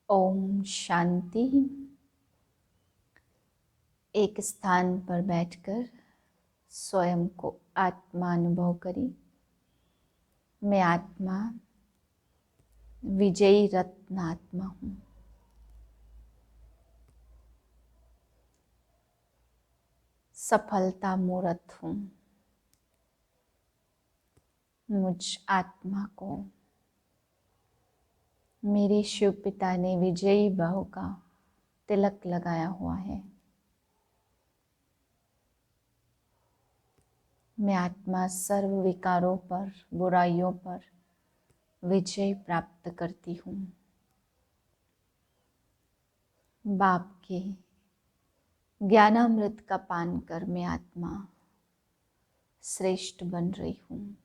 ओम शांति। एक स्थान पर बैठकर स्वयं को आत्मा अनुभव करें। मैं आत्मा, विजयी रत्न आत्मा हूँ। सफलता मूर्त हूँ। मुझ आत्मा को मेरे शिव पिता ने विजयी भाव का तिलक लगाया हुआ है। मैं आत्मा सर्व विकारों पर, बुराइयों पर विजय प्राप्त करती हूँ। बाप के ज्ञानामृत का पान कर मैं आत्मा श्रेष्ठ बन रही हूँ।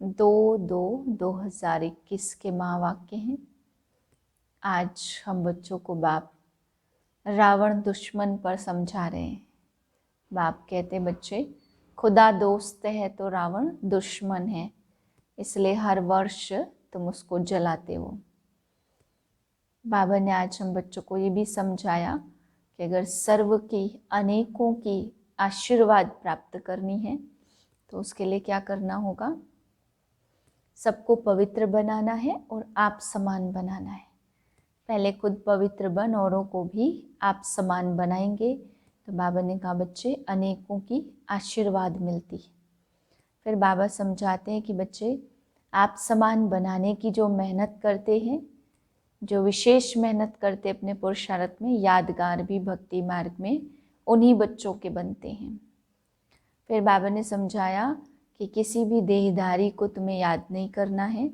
2/2/2021 के महावाक्य हैं। आज हम बच्चों को बाप रावण दुश्मन पर समझा रहे हैं। बाप कहते बच्चे, खुदा दोस्त है तो रावण दुश्मन है, इसलिए हर वर्ष तुम उसको जलाते हो। बाबा ने आज हम बच्चों को ये भी समझाया कि अगर सर्व की, अनेकों की आशीर्वाद प्राप्त करनी है तो उसके लिए क्या करना होगा? सबको पवित्र बनाना है और आप समान बनाना है। पहले खुद पवित्र बन, औरों को भी आप समान बनाएंगे तो बाबा ने कहा बच्चे अनेकों की आशीर्वाद मिलती है। फिर बाबा समझाते हैं कि बच्चे आप समान बनाने की जो मेहनत करते हैं, जो विशेष मेहनत करते अपने पुरुषार्थ में, यादगार भी भक्ति मार्ग में उन्हीं बच्चों के बनते हैं। फिर बाबा ने समझाया कि किसी भी देहधारी को तुम्हें याद नहीं करना है।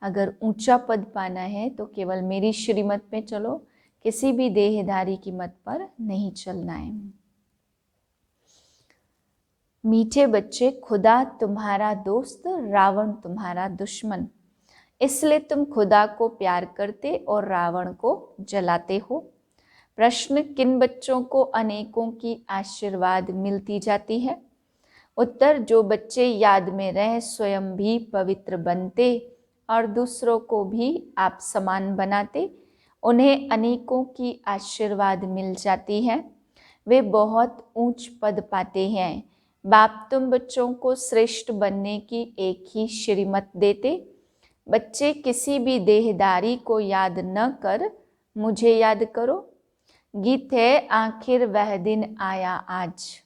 अगर ऊंचा पद पाना है तो केवल मेरी श्रीमत में चलो, किसी भी देहधारी की मत पर नहीं चलना है। मीठे बच्चे, खुदा तुम्हारा दोस्त, रावण तुम्हारा दुश्मन, इसलिए तुम खुदा को प्यार करते और रावण को जलाते हो। प्रश्न, किन बच्चों को अनेकों की आशीर्वाद मिलती जाती है? उत्तर, जो बच्चे याद में रह स्वयं भी पवित्र बनते और दूसरों को भी आप समान बनाते, उन्हें अनेकों की आशीर्वाद मिल जाती है। वे बहुत ऊंच पद पाते हैं। बाप तुम बच्चों को श्रेष्ठ बनने की एक ही श्रीमत देते। बच्चे किसी भी देहदारी को याद न कर मुझे याद करो। गीत है, आखिर वह दिन आया आज।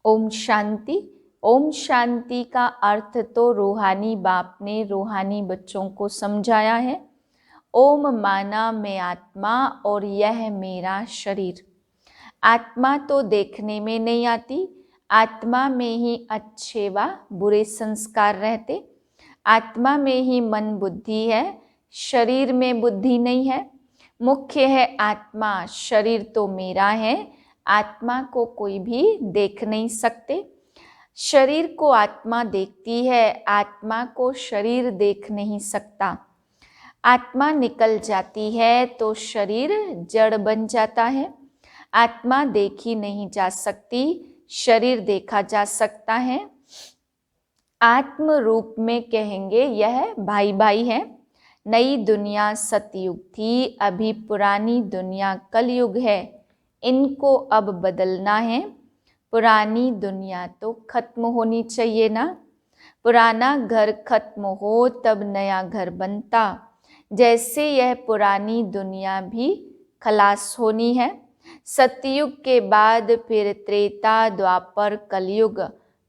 ओम शांति। ओम शांति का अर्थ तो रूहानी बाप ने रूहानी बच्चों को समझाया है। ओम माना मैं आत्मा और यह मेरा शरीर। आत्मा तो देखने में नहीं आती, आत्मा में ही अच्छे व बुरे संस्कार रहते। आत्मा में ही मन बुद्धि है, शरीर में बुद्धि नहीं है। मुख्य है आत्मा, शरीर तो मेरा है। आत्मा को कोई भी देख नहीं सकते। शरीर को आत्मा देखती है, आत्मा को शरीर देख नहीं सकता। आत्मा निकल जाती है तो शरीर जड़ बन जाता है। आत्मा देखी नहीं जा सकती, शरीर देखा जा सकता है। आत्म रूप में कहेंगे यह भाई भाई है। नई दुनिया सतयुग थी, अभी पुरानी दुनिया कलयुग है। इनको अब बदलना है। पुरानी दुनिया तो खत्म होनी चाहिए ना। पुराना घर खत्म हो तब नया घर बनता, जैसे यह पुरानी दुनिया भी खलास होनी है। सतयुग के बाद फिर त्रेता, द्वापर, कलयुग,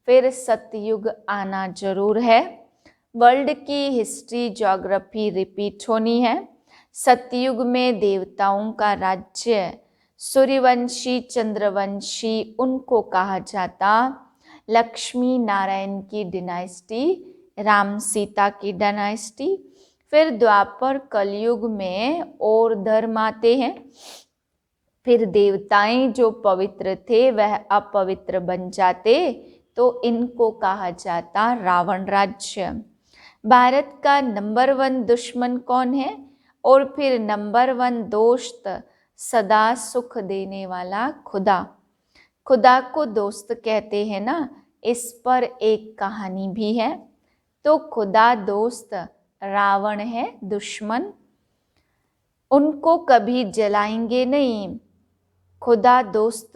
फिर सतयुग आना जरूर है। वर्ल्ड की हिस्ट्री, ज्योग्राफी रिपीट होनी है। सतयुग में देवताओं का राज्य, सूर्यवंशी, चंद्रवंशी उनको कहा जाता। लक्ष्मी नारायण की डायनेस्टी, राम सीता की डायनेस्टी। फिर द्वापर कलयुग में और धर्म आते हैं। फिर देवताएं जो पवित्र थे वह अपवित्र बन जाते, तो इनको कहा जाता रावण राज्य। भारत का नंबर 1 दुश्मन कौन है? और फिर नंबर 1 दोस्त, सदा सुख देने वाला खुदा। खुदा को दोस्त कहते हैं ना, इस पर एक कहानी भी है। तो खुदा दोस्त रावण है दुश्मन, उनको कभी जलाएंगे नहीं। खुदा दोस्त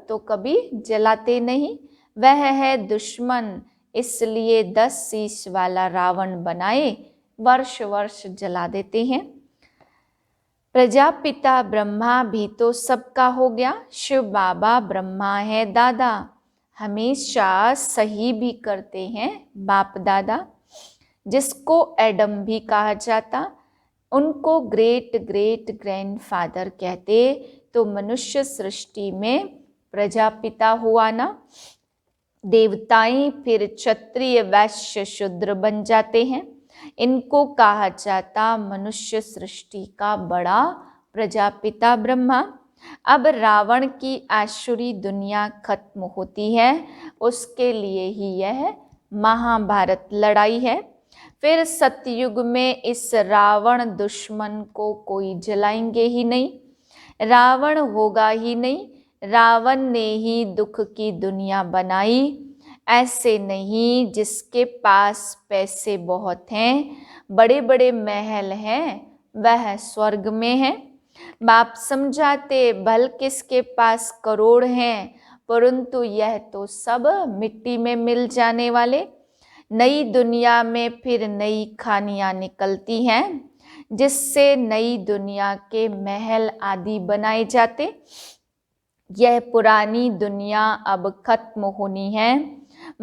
तो कभी जलाते नहीं, वह है दुश्मन, इसलिए 10 शीश वाला रावण बनाए वर्ष वर्ष जला देते हैं। प्रजापिता ब्रह्मा भी तो सबका हो गया, शिव बाबा ब्रह्मा है दादा, हमेशा सही भी करते हैं बाप दादा। जिसको एडम भी कहा जाता, उनको ग्रेट ग्रेट ग्रैंडफादर कहते, तो मनुष्य सृष्टि में प्रजापिता हुआ ना। देवताएं फिर क्षत्रिय वैश्य शूद्र बन जाते हैं, इनको कहा जाता मनुष्य सृष्टि का बड़ा प्रजापिता ब्रह्मा। अब रावण की आसुरी दुनिया खत्म होती है, उसके लिए ही यह महाभारत लड़ाई है। फिर सतयुग में इस रावण दुश्मन को कोई जलाएंगे ही नहीं, रावण होगा ही नहीं, रावण ने ही दुख की दुनिया बनाई। ऐसे नहीं जिसके पास पैसे बहुत हैं, बड़े बड़े महल हैं, वह स्वर्ग में है। बाप समझाते भल किसके पास करोड़ हैं, परंतु यह तो सब मिट्टी में मिल जाने वाले। नई दुनिया में फिर नई खानियां निकलती हैं, जिससे नई दुनिया के महल आदि बनाए जाते। यह पुरानी दुनिया अब खत्म होनी है।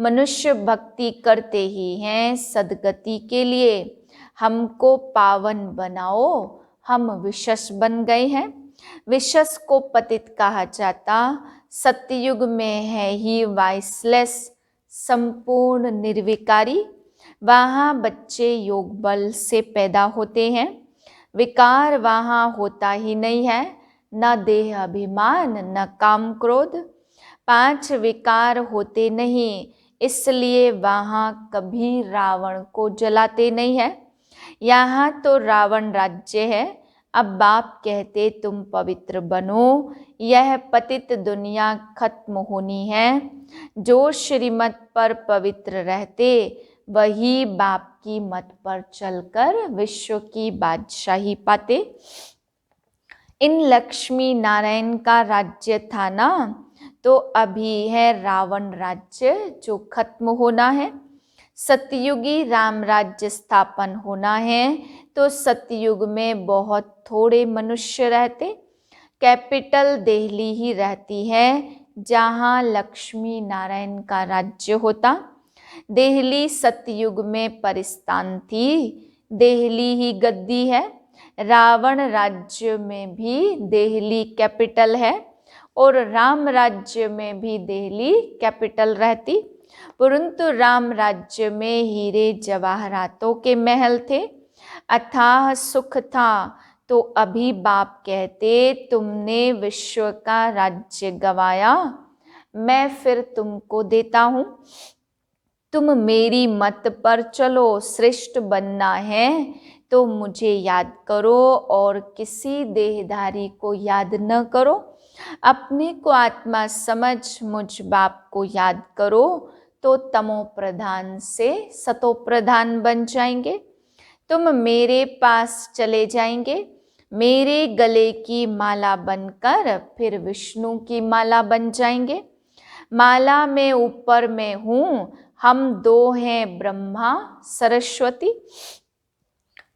मनुष्य भक्ति करते ही हैं सदगति के लिए, हमको पावन बनाओ, हम विशस बन गए हैं। विशस को पतित कहा जाता, सतयुग में है ही वाइसलेस संपूर्ण निर्विकारी। वहाँ बच्चे योग बल से पैदा होते हैं, विकार वहाँ होता ही नहीं है, न देह अभिमान न काम क्रोध। 5 विकार होते नहीं, इसलिए वहाँ कभी रावण को जलाते नहीं है। यहाँ तो रावण राज्य है। अब बाप कहते तुम पवित्र बनो, यह पतित दुनिया खत्म होनी है। जो श्रीमत पर पवित्र रहते, वही बाप की मत पर चलकर विश्व की बादशाही पाते। इन लक्ष्मी नारायण का राज्य था ना, तो अभी है रावण राज्य जो खत्म होना है। सतयुगी राम राज्य स्थापन होना है, तो सतयुग में बहुत थोड़े मनुष्य रहते। कैपिटल दिल्ली ही रहती है, जहाँ लक्ष्मी नारायण का राज्य होता। दिल्ली सतयुग में परिस्तान थी, दिल्ली ही गद्दी है। रावण राज्य में भी दिल्ली कैपिटल है, और राम राज्य में भी दिल्ली कैपिटल रहती। परंतु राम राज्य में हीरे जवाहरातों के महल थे, अथाह सुख था। तो अभी बाप कहते तुमने विश्व का राज्य गवाया, मैं फिर तुमको देता हूँ। तुम मेरी मत पर चलो, श्रेष्ठ बनना है तो मुझे याद करो, और किसी देहधारी को याद न करो। अपने को आत्मा समझ मुझ बाप को याद करो, तो तमो प्रधान से सतो प्रधान बन जाएंगे। तुम मेरे पास चले जाएंगे, मेरे गले की माला बनकर फिर विष्णु की माला बन जाएंगे। माला में ऊपर में हूँ, हम 2 हैं ब्रह्मा सरस्वती।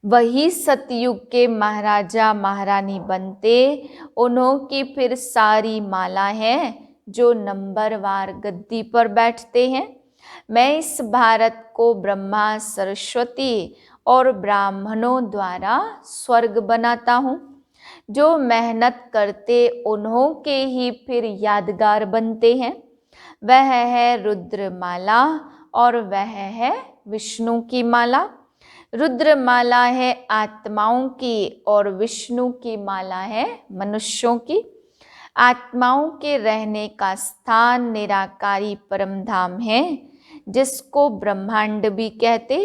वही सतयुग के महाराजा महारानी बनते, उन्हों की फिर सारी माला है जो नंबरवार गद्दी पर बैठते हैं। मैं इस भारत को ब्रह्मा सरस्वती और ब्राह्मणों द्वारा स्वर्ग बनाता हूँ। जो मेहनत करते उन्हों के ही फिर यादगार बनते हैं। वह है रुद्रमाला और वह है विष्णु की माला। रुद्रमाला है आत्माओं की और विष्णु की माला है मनुष्यों की। आत्माओं के रहने का स्थान निराकारी परम धाम है, जिसको ब्रह्मांड भी कहते।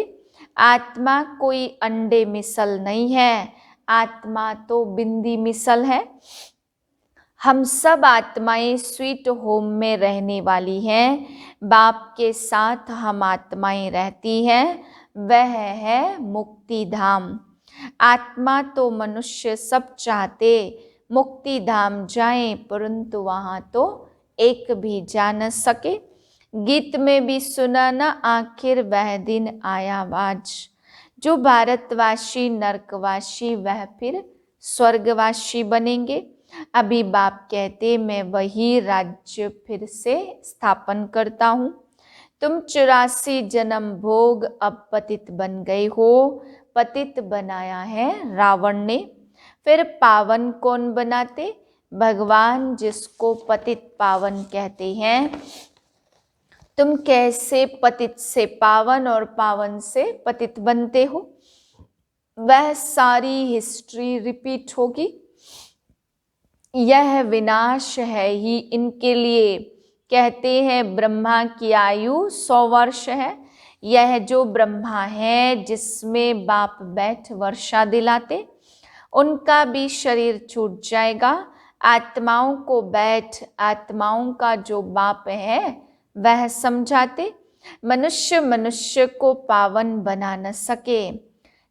आत्मा कोई अंडे मिसल नहीं है, आत्मा तो बिंदी मिसल है। हम सब आत्माएं स्वीट होम में रहने वाली हैं। बाप के साथ हम आत्माएं रहती हैं, वह है मुक्ति धाम। आत्मा तो मनुष्य सब चाहते मुक्ति धाम जाएं, परंतु वहां तो एक भी जा न सके। गीत में भी सुना न आखिर वह दिन आया आज, जो भारतवासी नरकवासी वह फिर स्वर्गवासी बनेंगे। अभी बाप कहते मैं वही राज्य फिर से स्थापन करता हूँ। तुम 84 जन्म भोग अब पतित बन गए हो। पतित बनाया है रावण ने, फिर पावन कौन बनाते? भगवान, जिसको पतित पावन कहते हैं। तुम कैसे पतित से पावन और पावन से पतित बनते हो? वह सारी हिस्ट्री रिपीट होगी। यह विनाश है ही इनके लिए। कहते हैं ब्रह्मा की आयु 100 वर्ष है। यह जो ब्रह्मा है जिसमें बाप बैठ वर्षा दिलाते, उनका भी शरीर छूट जाएगा। आत्माओं को बैठ आत्माओं का जो बाप है वह समझाते। मनुष्य मनुष्य को पावन बना न सके।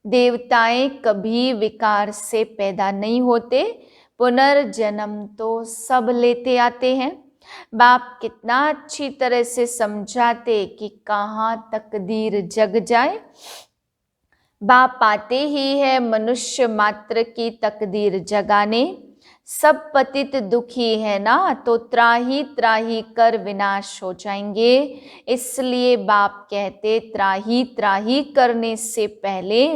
देवताएं कभी विकार से पैदा नहीं होते, पुनर्जन्म तो सब लेते आते हैं। बाप कितना अच्छी तरह से समझाते कि कहाँ तकदीर जग जाए। बाप आते ही है मनुष्य मात्र की तकदीर जगाने। सब पतित दुखी है ना, तो त्राही त्राही कर विनाश हो जाएंगे। इसलिए बाप कहते त्राही त्राही करने से पहले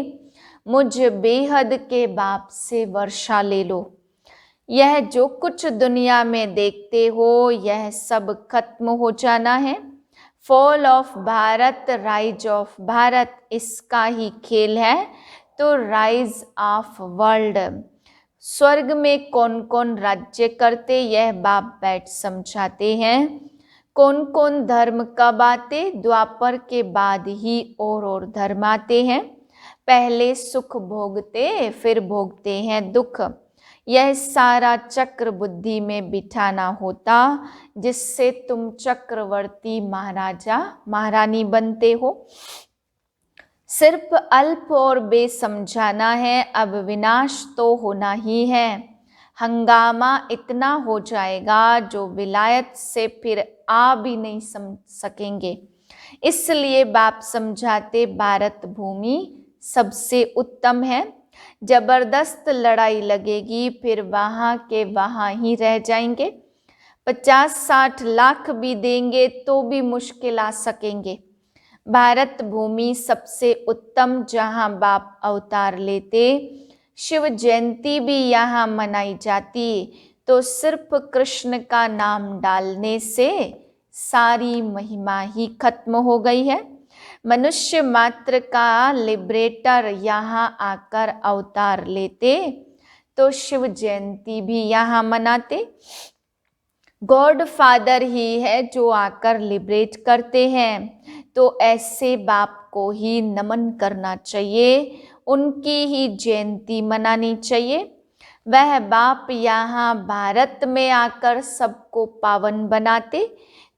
मुझ बेहद के बाप से वर्षा ले लो। यह जो कुछ दुनिया में देखते हो यह सब खत्म हो जाना है। Fall of Bharat, rise of Bharat, इसका ही खेल है तो राइज ऑफ वर्ल्ड। स्वर्ग में कौन कौन राज्य करते यह बाप बैठ समझाते हैं। कौन कौन धर्म कब आते? द्वापर के बाद ही और धर्म आते हैं। पहले सुख भोगते फिर भोगते हैं दुख। यह सारा चक्र बुद्धि में बिठाना होता, जिससे तुम चक्रवर्ती महाराजा महारानी बनते हो। सिर्फ अल्प और बेसमझाना है। अब विनाश तो होना ही है। हंगामा इतना हो जाएगा जो विलायत से फिर आ भी नहीं समझ सकेंगे। इसलिए बाप समझाते भारत भूमि सबसे उत्तम है। जबरदस्त लड़ाई लगेगी फिर वहां के वहां ही रह जाएंगे। 50-60 लाख भी देंगे तो भी मुश्किल आ सकेंगे। भारत भूमि सबसे उत्तम जहां बाप अवतार लेते। शिव जयंती भी यहाँ मनाई जाती, तो सिर्फ कृष्ण का नाम डालने से सारी महिमा ही खत्म हो गई है। मनुष्य मात्र का लिबरेटर यहाँ आकर अवतार लेते, तो शिव जयंती भी यहाँ मनाते। गॉड फादर ही है जो आकर लिबरेट करते हैं, तो ऐसे बाप को ही नमन करना चाहिए, उनकी ही जयंती मनानी चाहिए। वह बाप यहाँ भारत में आकर सबको पावन बनाते,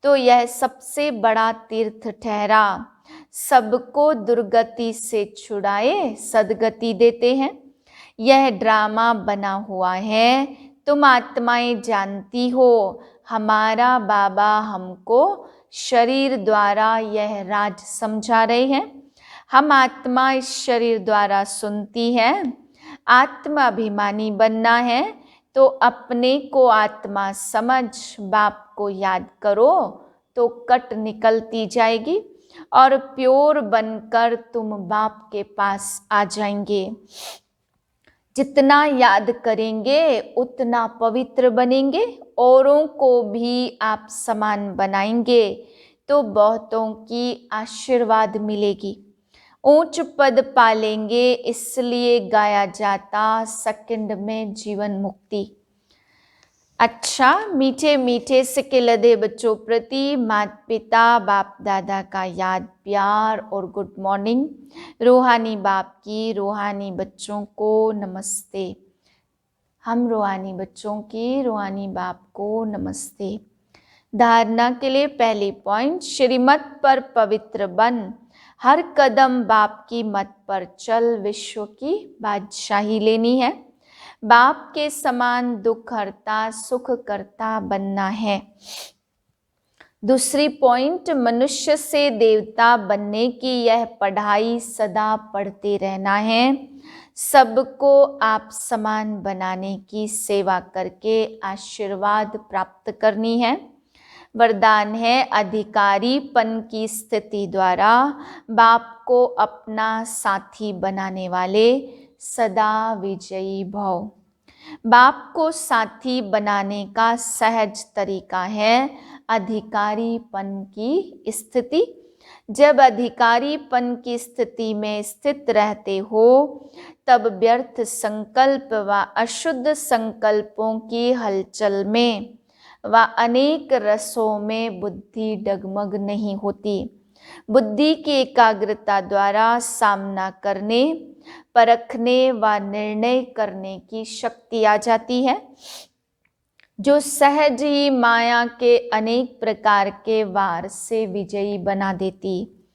तो यह सबसे बड़ा तीर्थ ठहरा। सबको दुर्गति से छुड़ाए सदगति देते हैं। यह ड्रामा बना हुआ है, तुम आत्माएं जानती हो। हमारा बाबा हमको शरीर द्वारा यह राज समझा रहे हैं। हम आत्मा इस शरीर द्वारा सुनती है। आत्मा अभिमानी बनना है तो अपने को आत्मा समझ बाप को याद करो, तो कट निकलती जाएगी और प्योर बनकर तुम बाप के पास आ जाएंगे। जितना याद करेंगे उतना पवित्र बनेंगे, औरों को भी आप समान बनाएंगे तो बहुतों की आशीर्वाद मिलेगी, ऊंच पद पालेंगे। इसलिए गाया जाता सेकंड में जीवन मुक्ति। अच्छा, मीठे मीठे सिक्के लदे बच्चों प्रति माता पिता बाप दादा का याद प्यार और गुड मॉर्निंग। रूहानी बाप की रूहानी बच्चों को नमस्ते। हम रूहानी बच्चों की रूहानी बाप को नमस्ते। धारणा के लिए पहली पॉइंट, श्रीमत पर पवित्र बन, हर कदम बाप की मत पर चल, विश्व की बादशाही लेनी है। बाप के समान दुख हरता सुख करता बनना है। दूसरी पॉइंट, मनुष्य से देवता बनने की यह पढ़ाई सदा पढ़ते रहना है। सबको आप समान बनाने की सेवा करके आशीर्वाद प्राप्त करनी है। वरदान है, अधिकारीपन की स्थिति द्वारा बाप को अपना साथी बनाने वाले सदा विजयी भव। बाप को साथी बनाने का सहज तरीका है अधिकारीपन की स्थिति। जब अधिकारीपन की स्थिति में स्थित रहते हो तब व्यर्थ संकल्प व अशुद्ध संकल्पों की हलचल में व अनेक रसों में बुद्धि डगमग नहीं होती। बुद्धि की एकाग्रता द्वारा सामना करने, परखने व निर्णय करने की शक्ति आ जाती है, जो सहज ही माया के अनेक प्रकार के वार से विजयी बना देती।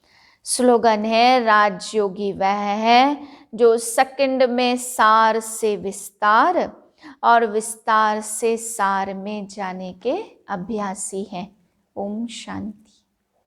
स्लोगन है, राजयोगी वह है जो सेकंड में सार से विस्तार और विस्तार से सार में जाने के अभ्यासी हैं। ओम शांति।